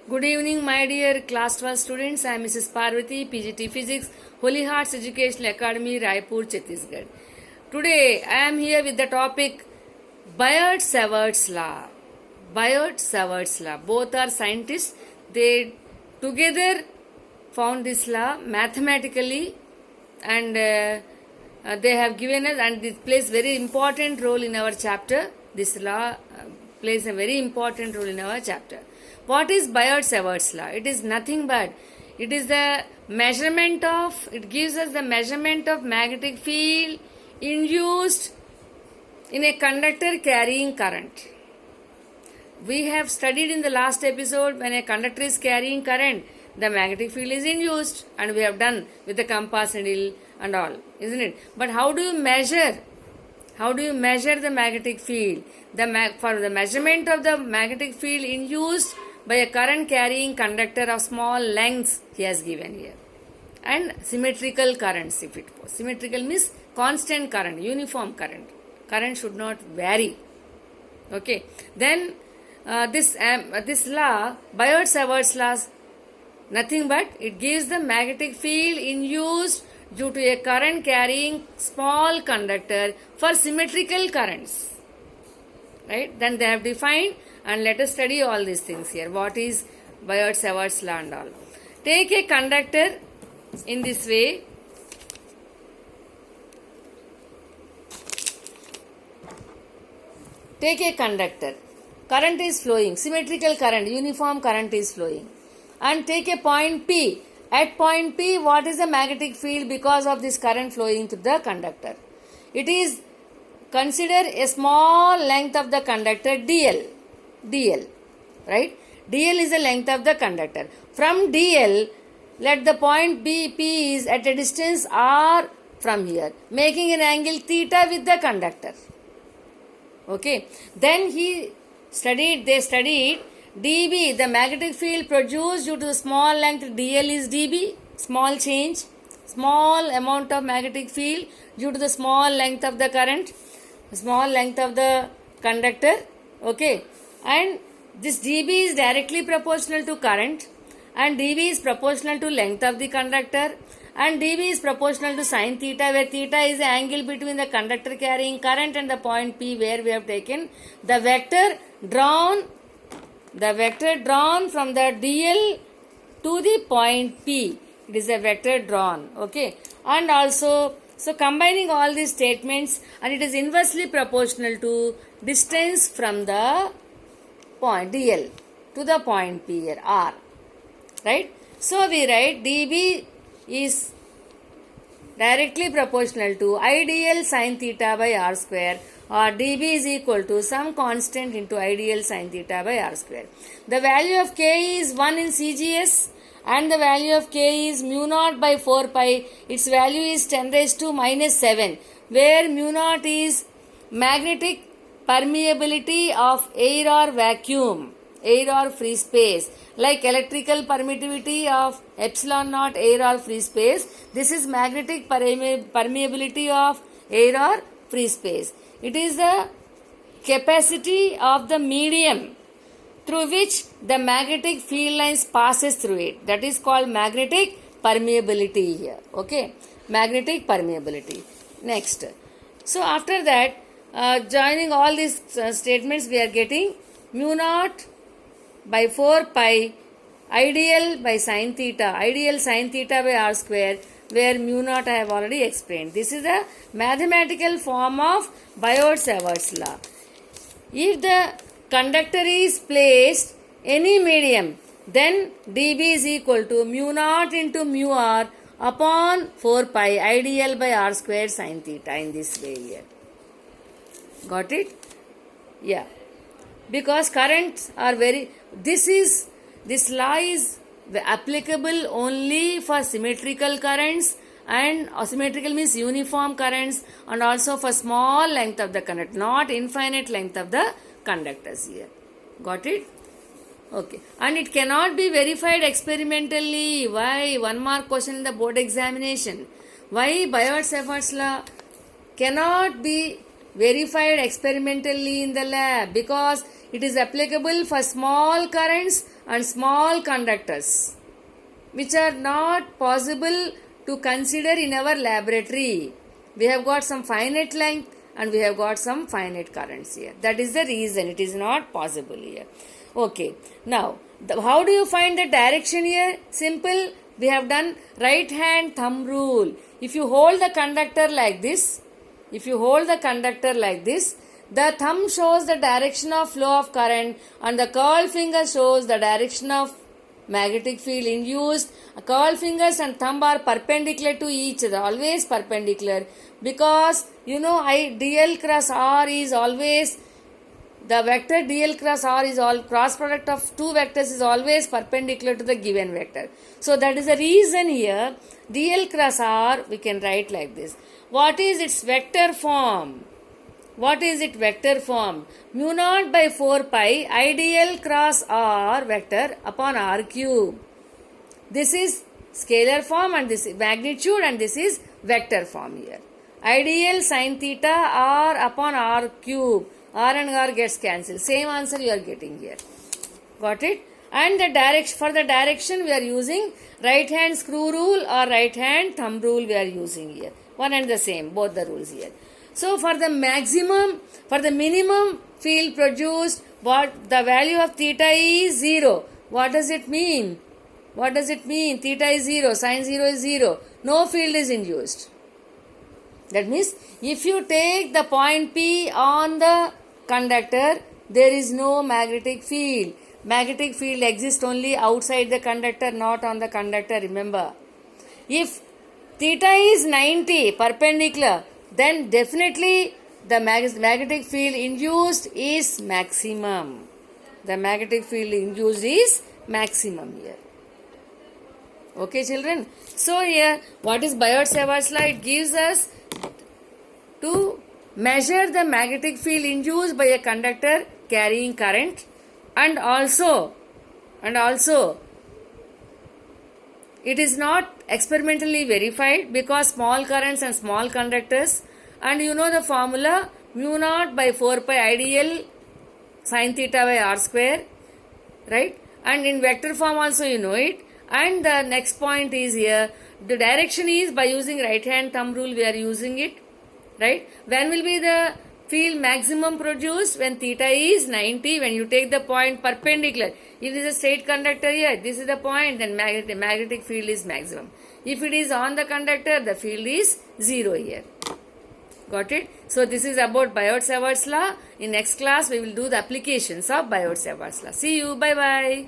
Good evening, my dear class 12 students. I am Mrs. Parvati, PGT Physics, Holy Hearts Educational Academy, Raipur, Chhattisgarh. Today, I am here with the topic Biot-Savart's Law. Biot-Savart's Law. Both are scientists. They together found this law mathematically, and they have given us, and it plays very important role in our chapter. This law plays a very important role in our chapter. What is Biot-Savart's law? It is nothing but it is the measurement of, it gives us the measurement of magnetic field induced in a conductor carrying current. We have studied in the last episode when a conductor is carrying current, the magnetic field is induced, and we have done with the compass needle and all, isn't it? But how do you measure? How do you measure the magnetic field? For the measurement of the magnetic field induced by a current carrying conductor of small lengths, he has given here. And symmetrical currents, if it was. Symmetrical means constant current, uniform current. Current should not vary. Okay. Then this law, Biot-Savart's law, nothing but it gives the magnetic field induced due to a current carrying small conductor for symmetrical currents. Right? Then they have defined, and let us study all these things here. What is Biot-Savart's law and all? Take a conductor in this way. Take a conductor. Current is flowing. Symmetrical current, uniform current is flowing. And take a point P. At point P, what is the magnetic field because of this current flowing through the conductor? It is, consider a small length of the conductor DL. DL, right? DL is the length of the conductor. From DL, let the point P is at a distance R from here, making an angle theta with the conductor. Okay. Then they studied dB, the magnetic field produced due to the small length DL is dB, small change, small amount of magnetic field due to the small length of the current, small length of the conductor. Okay. And this dB is directly proportional to current, and dB is proportional to length of the conductor, and dB is proportional to sine theta, where theta is the angle between the conductor carrying current and the point P where we have taken the vector drawn from the DL to the point P. It is a vector drawn. Okay. And also, so combining all these statements, and it is inversely proportional to distance from the point DL to the point P here, R. Right? So we write dB is directly proportional to IDL sine theta by R square, or dB is equal to some constant into IDL sine theta by R square. The value of K is 1 in CGS, and the value of K is mu naught by 4 pi. Its value is 10 raised to minus 7, where mu naught is magnetic permeability of air or vacuum, air or free space. Like electrical permittivity of epsilon naught air or free space, this is magnetic permeability of air or free space. It is the capacity of the medium through which the magnetic field lines passes through it. That is called magnetic permeability here. Okay, magnetic permeability. Next. So after that, joining all these statements, we are getting mu naught by 4 pi IDL by sine theta, IDL sine theta by R square, where mu naught I have already explained. This is the mathematical form of Biot-Savart's law. If the conductor is placed any medium, then dB is equal to mu naught into mu R upon 4 pi IDL by R square sine theta, in this way here. Got it? Yeah. Because currents are this law is applicable only for symmetrical currents, and symmetrical means uniform currents, and also for small length of the conductor, not infinite length of the conductors here. Got it? Okay. And it cannot be verified experimentally. Why? 1 mark question in the board examination. Why Biot-Savart's law cannot be verified experimentally in the lab? Because it is applicable for small currents and small conductors, which are not possible to consider in our laboratory. We have got some finite length and we have got some finite currents here. That is the reason it is not possible here. Okay, now how do you find the direction here? Simple, we have done right hand thumb rule. If you hold the conductor like this, the thumb shows the direction of flow of current and the curled finger shows the direction of magnetic field induced. Curled fingers and thumb are perpendicular to each other, always perpendicular, because dl cross r is always, the vector dl cross r is all cross product of two vectors is always perpendicular to the given vector. So that is the reason here dl cross r we can write like this. What is its vector form? What is it vector form? Mu naught by 4 pi idl cross r vector upon r cube. This is scalar form and this is magnitude and this is vector form here. Idl sin theta r upon r cube. R and R gets cancelled. Same answer you are getting here. Got it? And the direction, for the direction we are using right hand screw rule or right hand thumb rule we are using here. One and the same, both the rules here. So for the minimum field produced, what the value of theta is 0. What does it mean? Theta is 0, sin 0 is 0. No field is induced. That means if you take the point P on the conductor, there is no magnetic field. Magnetic field exists only outside the conductor, not on the conductor, remember. If theta is 90 perpendicular, then definitely the magnetic field induced is maximum. The magnetic field induced is maximum here. Okay, children. So here, what is Biot-Savart's law? It gives us to measure the magnetic field induced by a conductor carrying current, and also it is not experimentally verified because small currents and small conductors, and you know the formula mu naught by 4 pi idl sin theta by r square, right? And in vector form also you know it. And the next point is here, the direction is by using right hand thumb rule we are using it, right? When will be the field maximum produced? When theta is 90, when you take the point perpendicular. If it is a straight conductor here, this is the point, then magnetic field is maximum. If it is on the conductor, the field is 0 here. Got it? So this is about Biot-Savart's law. In next class, we will do the applications of Biot-Savart's law. See you. Bye-bye.